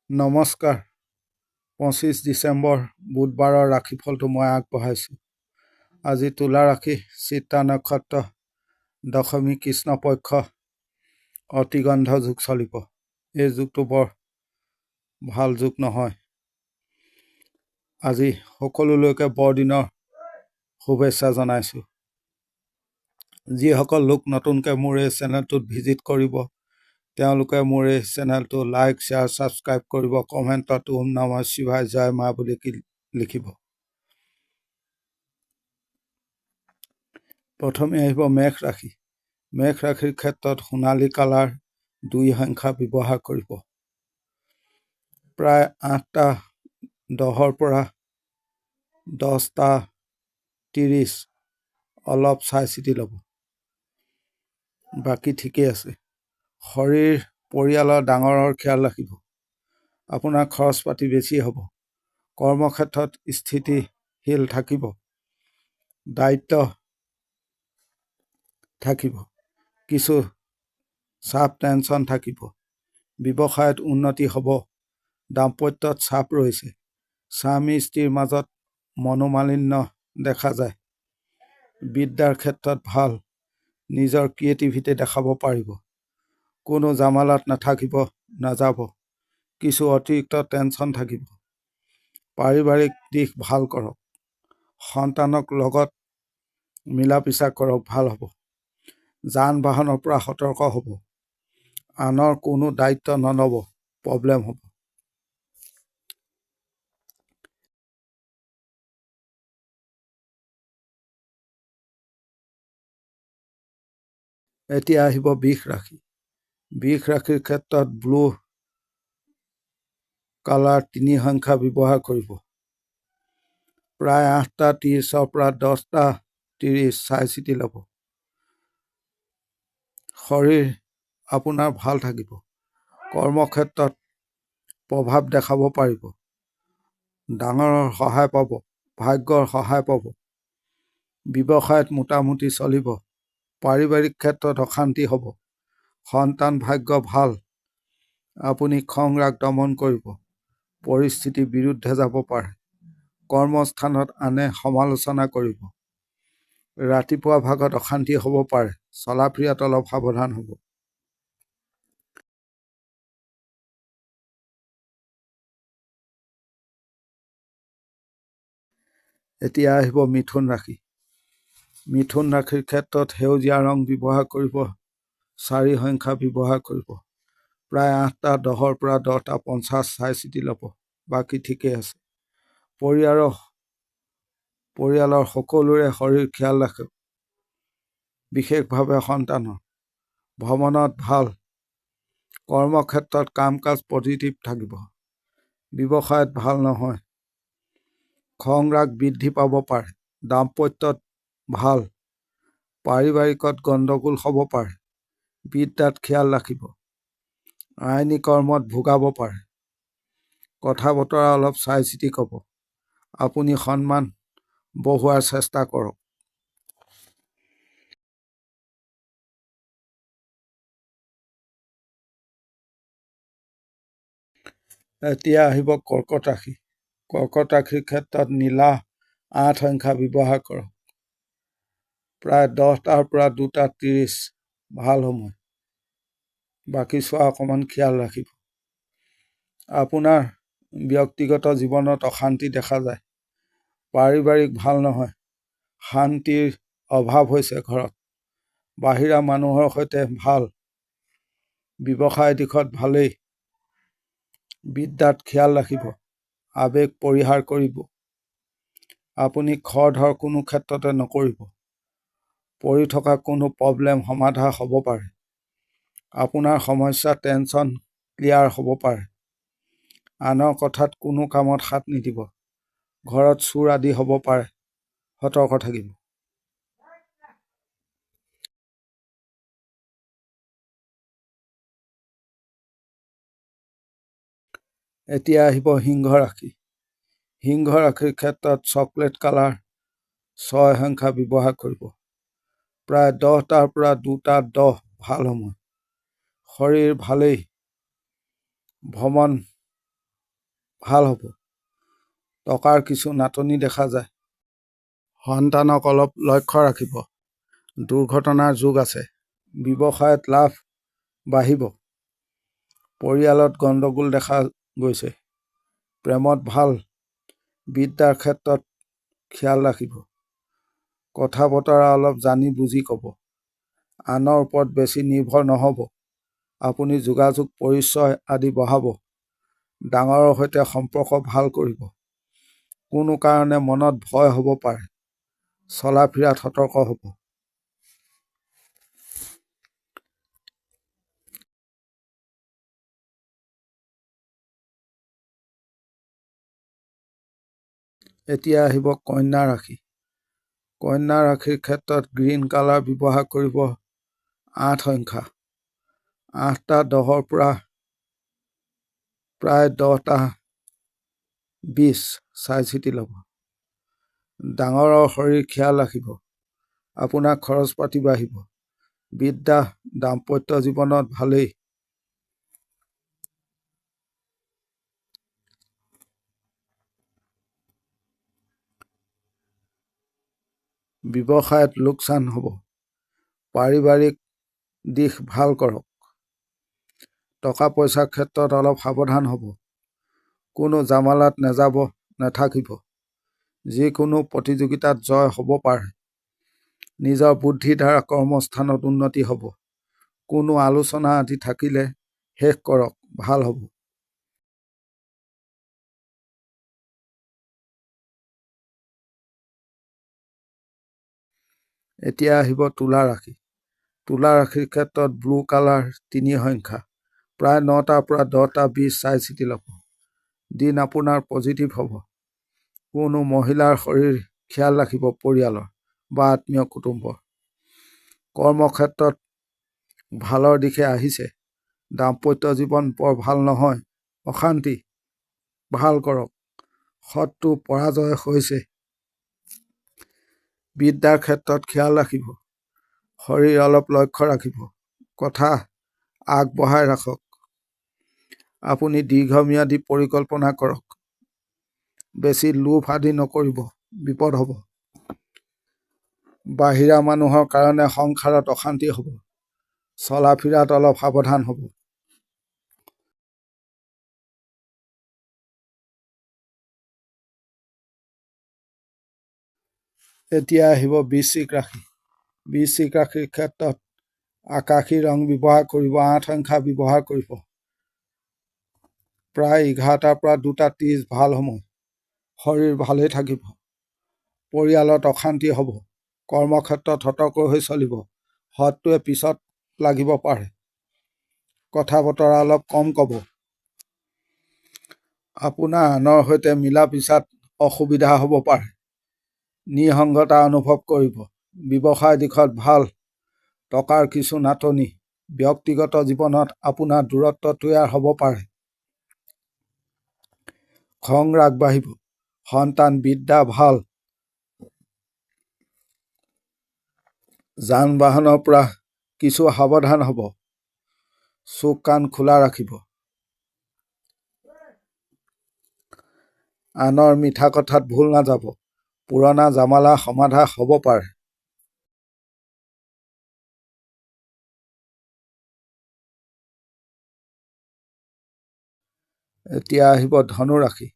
নমস্কাৰ। 25 ডিচেম্বৰ বুধবাৰৰ ৰাশিফলটো মই আগবঢ়াইছোঁ। আজি তুলা ৰাশি, চিত্ৰা নক্ষত্ৰ, দশমী কৃষ্ণপক্ষ, অতিগন্ধ যুগ চলিব। এই যুগটো বৰ ভাল যুগ নহয়। আজি সকলোলৈকে বৰদিনৰ শুভেচ্ছা জনাইছোঁ। যিসকল লোক নতুনকৈ মোৰ এই চেনেলটোত ভিজিট কৰিব, তেওঁলোকে মোৰ এই চেনেলটো লাইক, শ্বেয়াৰ, ছাবস্ক্ৰাইব কৰিব। কমেণ্টত ওম নমঃ শিৱায়, জয় মা বুলি লিখিব। প্ৰথমে আহিব মেঘ ৰাশি। মেঘ ৰাশিৰ ক্ষেত্ৰত সোণালী কালাৰ 2 সংখ্যা ব্যৱহাৰ কৰিব। প্ৰায় 8:10 পৰা 10:30 অলপ চাই চিতি ল'ব। বাকী ঠিকেই আছে। শৰীৰ পৰিয়ালৰ ডাঙৰৰ খেয়াল ৰাখিব। আপোনাৰ খৰচ পাতি বেছি হ'ব। কৰ্মক্ষেত্ৰত স্থিতিশীল থাকিব। দায়িত্ব থাকিব। কিছু চাপ টেনশ্যন থাকিব। ব্যৱসায়ত উন্নতি হ'ব। দাম্পত্যত চাপ ৰৈছে। স্বামী স্ত্ৰীৰ মাজত মনোমালিন্য দেখা যায়। বিদ্যাৰ ক্ষেত্ৰত ভাল। নিজৰ ক্ৰিয়েটিভিটি দেখাব পাৰিব। কোনো জামালাত নাযাব। কিছু অতিৰিক্ত টেনশ্যন থাকিব। পাৰিবাৰিক দিশ ভাল কৰক। সন্তানক লগত মিলা পিছা কৰক, ভাল হ'ব। যান বাহনৰ পৰা সতৰ্ক হ'ব। আনৰ কোনো দায়িত্ব নল'ব, প্ৰব্লেম হ'ব। এতিয়া আহিব বৃষ ৰাশি। বৃষ ৰাশিৰ ক্ষেত্ৰত ব্লু কালাৰ 3 সংখ্যা ব্যৱহাৰ কৰিব। প্ৰায় 8:30 পৰা 10:30 চাই চিতি ল'ব। শৰীৰ আপোনাৰ ভাল থাকিব। কৰ্মক্ষেত্ৰত প্ৰভাৱ দেখাব পাৰিব। ডাঙৰৰ সহায় পাব। ভাগ্যৰ সহায় পাব। ব্যৱসায়ত মোটামুটি চলিব। পাৰিবাৰিক ক্ষেত্ৰত অশান্তি হ'ব। সন্তান ভাগ্য ভাল। আপুনি খং ৰাগ দমন কৰিব। পৰিস্থিতিৰ বিৰুদ্ধে যাব পাৰে। কৰ্মস্থানত আনে সমালোচনা কৰিব। ৰাতিপুৱা ভাগত অশান্তি হ'ব পাৰে। চলা ফিৰাত অলপ সাৱধান হ'ব। এতিয়া আহিব মিথুন ৰাশি। মিথুন ৰাশিৰ ক্ষেত্ৰত সেউজীয়া ৰং ব্যৱহাৰ কৰিব। 4 সংখ্যা ব্যৱহাৰ কৰিব। প্ৰায় 8:10 পৰা 10:50 চাই চিতি ল'ব। বাকী ঠিকেই আছে। পৰিয়ালৰ সকলোৰে শৰীৰ খেয়াল ৰাখক, বিশেষভাৱে সন্তানৰ। ভ্ৰমণত ভাল। কৰ্মক্ষেত্ৰত কাম কাজ পজিটিভ থাকিব। ব্যৱসায়ত ভাল নহয়। খং ৰাগ বৃদ্ধি পাব পাৰে। দাম্পত্যত ভাল। পাৰিবাৰিকত গণ্ডগোল হ'ব পাৰে। বিদ্যাত খেয়াল ৰাখিব। আইনী কৰ্মত ভোগাব পাৰে। কথা বতৰা অলপ চাই চিতি ক'ব। আপুনি সন্মান বঢ়োৱাৰ চেষ্টা কৰক। এতিয়া আহিব কৰ্কট ৰাশি। কৰ্কট ৰাশিৰ ক্ষেত্ৰত নীলা 8 সংখ্যা ব্যৱহাৰ কৰক। প্ৰায় 10টাৰ পৰা 2:30 ভাল সময়। বাকী চোৱা অকণমান খেয়াল ৰাখিব। আপোনাৰ ব্যক্তিগত জীৱনত অশান্তি দেখা যায়। পাৰিবাৰিক ভাল নহয়। শান্তিৰ অভাৱ হৈছে ঘৰত। বাহিৰা মানুহৰ সৈতে ভাল। ব্যৱসায় দিশত ভালেই। বিদ্যাত খেয়াল ৰাখিব। আৱেগ পৰিহাৰ কৰিব। আপুনি খৰধৰ কোনো ক্ষেত্ৰতে নকৰিব। পৰি থকা কোনো প্ৰব্লেম সমাধান হ'ব পাৰে। আপোনাৰ সমস্যা টেনশ্যন ক্লিয়াৰ হ'ব পাৰে। আনৰ কথাত কোনো কামত হাত নিদিব। ঘৰত চোৰ আদি হ'ব পাৰে। সতৰ্ক থাকিব। এতিয়া আহিব সিংহ ৰাশি। সিংহ ৰাশিৰ ক্ষেত্ৰত চকলেট কালাৰ 6 সংখ্যা ব্যৱহাৰ কৰিব। প্ৰায় 10টাৰ পৰা 2:10 ভাল সময়। শৰীৰ ভালেই। ভ্ৰমণ ভাল হ'ব। টকাৰ কিছু নাটনি দেখা যায়। সন্তানক অলপ লক্ষ্য ৰাখিব। দুৰ্ঘটনাৰ যোগ আছে। ব্যৱসায়ত লাভ বাঢ়িব। পৰিয়ালত গণ্ডগোল দেখা গৈছে। প্ৰেমত ভাল। বিদ্যাৰ ক্ষেত্ৰত খিয়াল ৰাখিব। কথা বতৰা অলপ জানি বুজি ক'ব। আনৰ ওপৰত বেছি নিৰ্ভৰ নহ'ব। আপুনি যোগাযোগ পৰিচয় আদি বঢ়াব। ডাঙৰৰ সৈতে সম্পৰ্ক ভাল কৰিব। কোনো কাৰণে মনত ভয় হ'ব পাৰে। চলা ফিৰাত সতৰ্ক হ'ব। এতিয়া আহিব কন্যা ৰাশি। কন্যা ৰাশিৰ ক্ষেত্ৰত গ্ৰীণ কালাৰ ব্যৱহাৰ কৰিব। 8 সংখ্যা। 8টা 10ৰ পৰা প্ৰায় 10টা 20 চাই চিতি ল'ব। ডাঙৰৰ শৰীৰ খিয়াল ৰাখিব। আপোনাৰ খৰচ পাতি বাঢ়িব। বিদ্যা দাম্পত্য জীৱনত ভালেই। ব্যৱসায়ত লোকচান হ'ব। পাৰিবাৰিক দিশ ভাল কৰক। টকা পইচাৰ ক্ষেত্ৰত অলপ সাৱধান হ'ব। কোনো জামালাত নাথাকিব। যিকোনো প্ৰতিযোগিতাত জয় হ'ব পাৰে। নিজৰ বুদ্ধিৰ দ্বাৰা কৰ্মস্থানত উন্নতি হ'ব। কোনো আলোচনা আদি থাকিলে শেষ কৰক, ভাল হ'ব। এতিয়া আহিব তুলা ৰাশি। তুলা ৰাশিৰ ক্ষেত্ৰত ব্লু কালাৰ 3 সংখ্যা। প্ৰায় 9টাৰ পৰা 10টা 20 চাই চিতি ল'ব। দিন আপোনাৰ পজিটিভ হ'ব। কোনো মহিলাৰ শৰীৰ খিয়াল ৰাখিব পৰিয়ালৰ বা আত্মীয় কুটুম্বৰ। কৰ্মক্ষেত্ৰত ভালৰ দিশে আহিছে। দাম্পত্য জীৱন বৰ ভাল নহয়। অশান্তি। ভাল কৰক। শত্ৰু পৰাজয় হৈছে। বিদ্যাৰ ক্ষেত্ৰত খিয়াল ৰাখিব। শৰীৰ অলপ লক্ষ্য ৰাখিব। কথা আগবঢ়াই ৰাখক। আপুনি দীৰ্ঘম্যাদী পৰিকল্পনা কৰক। বেছি লোভ আদি নকৰিব, বিপদ হ'ব। বাহিৰা মানুহৰ কাৰণে সংসাৰত অশান্তি হ'ব। চলা ফিৰাত অলপ সাৱধান হ'ব। এতিয়া আহিব বৃশ্চিক ৰাশি। বৃশ্চিক ৰাশিৰ ক্ষেত্ৰত আকাশী ৰং ব্যৱহাৰ কৰিব। 8 সংখ্যা ব্যৱহাৰ কৰিব। প্ৰায় 11টাৰ পৰা 2টা 30 ভাল সময়। শৰীৰ ভালেই থাকিব। পৰিয়ালত অশান্তি হ'ব। কৰ্মক্ষেত্ৰত সতৰ্ক হৈ চলিব। শত্ৰুৱে পিছত লাগিব পাৰে। কথা বতৰা অলপ কম ক'ব। আপোনাৰ আনৰ সৈতে মিলা পিছাত অসুবিধা হ'ব পাৰে। নিসংগতা অনুভৱ কৰিব। ব্যৱসায় দিশত ভাল। টকাৰ কিছু নাটনি। ব্যক্তিগত জীৱনত আপোনাৰ দূৰত্ব তৈয়াৰ হ'ব পাৰে। খং ৰাগ বাঢ়িব। সন্তান বিদ্যা ভাল। যান বাহনৰ পৰা কিছু সাৱধান হ'ব। চোখ কাণ খোলা ৰাখিব। আনৰ মিঠা কথাত ভুল নাযাব। পুৰণা জামালা সমাধা হ'ব পাৰে। এতিয়া আহিব ধনু ৰাশি।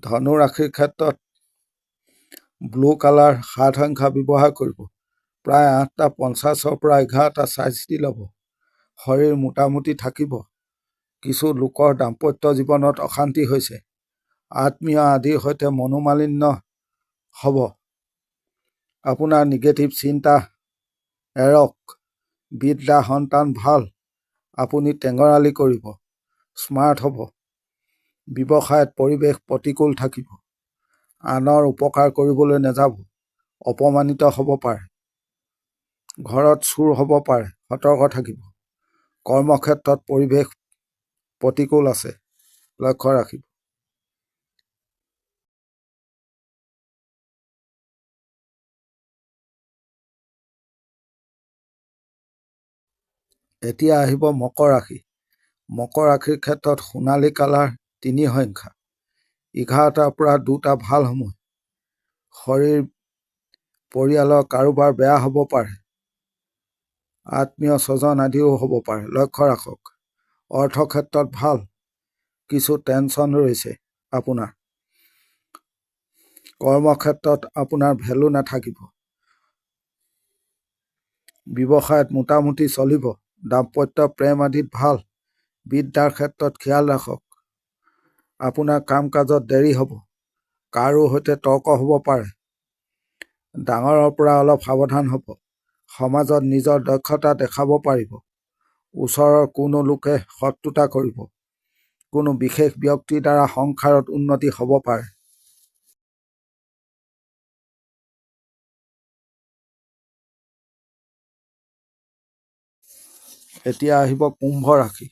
ধনু ৰাশিৰ ক্ষেত্ৰত ব্লু কালাৰ 7 সংখ্যা ব্যৱহাৰ কৰিব। প্ৰায় 8টা 50ৰ পৰা 11টা চাই চিতি ল'ব। শৰীৰ মোটামুটি থাকিব। কিছু লোকৰ দাম্পত্য জীৱনত অশান্তি হৈছে। আত্মীয় আদিৰ সৈতে মনোমালিন্য হ'ব। আপোনাৰ নিগেটিভ চিন্তা এৰক। বিদ্যা সন্তান ভাল। আপুনি টেঙৰালি কৰিব। স্মাৰ্ট হ'ব। ব্যৱসায়ত পৰিৱেশ প্ৰতিকূল থাকিব। আনৰ উপকাৰ কৰিবলৈ নাযাব। অপমানিত হ'ব পাৰে। ঘৰত চুৰ হ'ব পাৰে। সতৰ্ক থাকিব। কৰ্মক্ষেত্ৰত পৰিৱেশ প্ৰতিকূল আছে। লক্ষ্য ৰাখিব। এতিয়া আহিব মকৰ ৰাশি। মকৰ ৰাশিৰ ক্ষেত্ৰত সোণালী কালাৰ 3 সংখ্যা। 11টাৰ পৰা 2টা ভাল সময়। শৰীৰ পৰিয়ালৰ কাৰোবাৰ বেয়া হ'ব পাৰে। আত্মীয় স্বজন আদিও হ'ব পাৰে। লক্ষ্য ৰাখক। অৰ্থক্ষেত্ৰত ভাল। কিছু টেনচন ৰৈছে আপোনাৰ। কৰ্মক্ষেত্ৰত আপোনাৰ ভেলু নাথাকিব। ব্যৱসায়ত মোটামুটি চলিব। দাম্পত্য প্ৰেম আদিত ভাল। বিদ্যাৰ ক্ষেত্ৰত খিয়াল ৰাখক। আপোনাৰ কাম কাজত দেৰি হ'ব। কাৰো সৈতে তৰ্ক হ'ব পাৰে। ডাঙৰৰ পৰা অলপ সাৱধান হ'ব। সমাজত নিজৰ দক্ষতা দেখাব পাৰিব। ওচৰৰ কোনো লোকে শত্ৰুতা কৰিব। কোনো বিশেষ ব্যক্তিৰ দ্বাৰা সংসাৰত উন্নতি হ'ব পাৰে। এতিয়া আহিব কুম্ভ ৰাশি।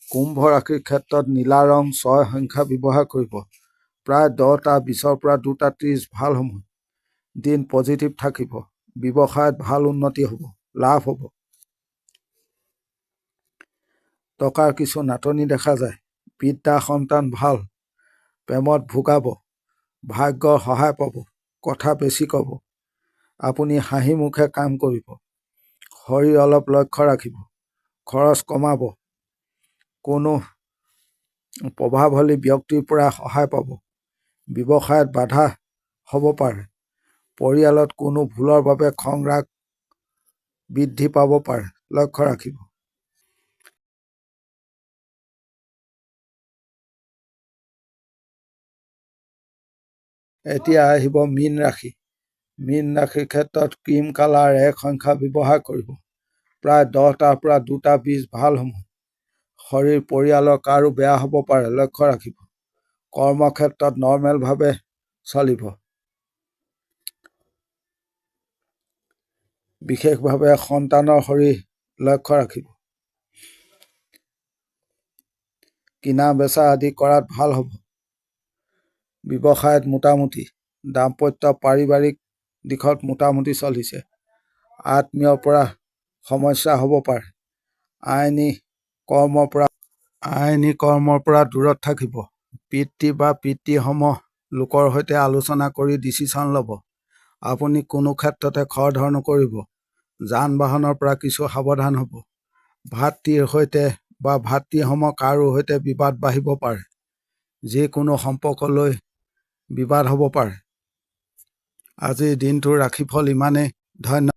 কুম্ভ ৰাশিৰ ক্ষেত্ৰত নীলা ৰং 6 সংখ্যা ব্যৱহাৰ কৰিব। প্ৰায় 10টা 20ৰ পৰা 2টা 30 ভাল সময়। দিন পজিটিভ থাকিব। ব্যৱসায়ত ভাল উন্নতি হ'ব। লাভ হ'ব। টকাৰ কিছু নাটনি দেখা যায়। বিদ্যা সন্তান ভাল। প্ৰেমত ভোগাব। ভাগ্যৰ সহায় পাব। কথা বেছি ক'ব। আপুনি হাঁহি মুখে কাম কৰিব। শৰীৰ অলপ লক্ষ্য ৰাখিব। খৰচ কমাব। কোনো প্ৰভাৱশালী ব্যক্তিৰ পৰা সহায় পাব। ব্যৱসায়ত বাধা হ'ব পাৰে। পৰিয়ালত কোনো ভুলৰ বাবে খং ৰাগ বৃদ্ধি পাব পাৰে। লক্ষ্য ৰাখিব। এতিয়া আহিব মীন ৰাশি। মীন ৰাশিৰ ক্ষেত্ৰত ক্ৰীম কালাৰ 1 সংখ্যা ব্যৱহাৰ কৰিব। প্ৰায় 10টাৰ পৰা 2টা 20 ভাল সময়। শৰীৰ পৰিয়ালৰ কাৰো বেয়া হ'ব পাৰে। লক্ষ্য ৰাখিব। কৰ্মক্ষেত্ৰত নৰ্মেলভাৱে চলিব। বিশেষভাৱে সন্তানৰ শৰীৰ লক্ষ্য ৰাখিব। কিনা বেচা আদি কৰাত ভাল হ'ব। ব্যৱসায়ত মোটামুটি। দাম্পত্য পাৰিবাৰিক দিশত মোটামুটি চলিছে। আত্মীয়ৰ পৰা সমস্যা হ'ব পাৰে। আইনী কৰ্মৰ পৰা দূৰত থাকিব। পিতৃ বা পিতৃসম লোকৰ সৈতে আলোচনা কৰি ডিচিশ্যন ল'ব। আপুনি কোনো ক্ষেত্ৰতে খৰধৰ নকৰিব। যান বাহনৰ পৰা কিছু সাৱধান হ'ব। ভাতৃৰ সৈতে বা ভাতৃসম কাৰো সৈতে বিবাদ বাঢ়িব পাৰে। যিকোনো সম্পৰ্কলৈ বিবাদ হ'ব পাৰে। আজিৰ দিনটোৰ ৰাশিফল ইমানেই। ধন্যবাদ।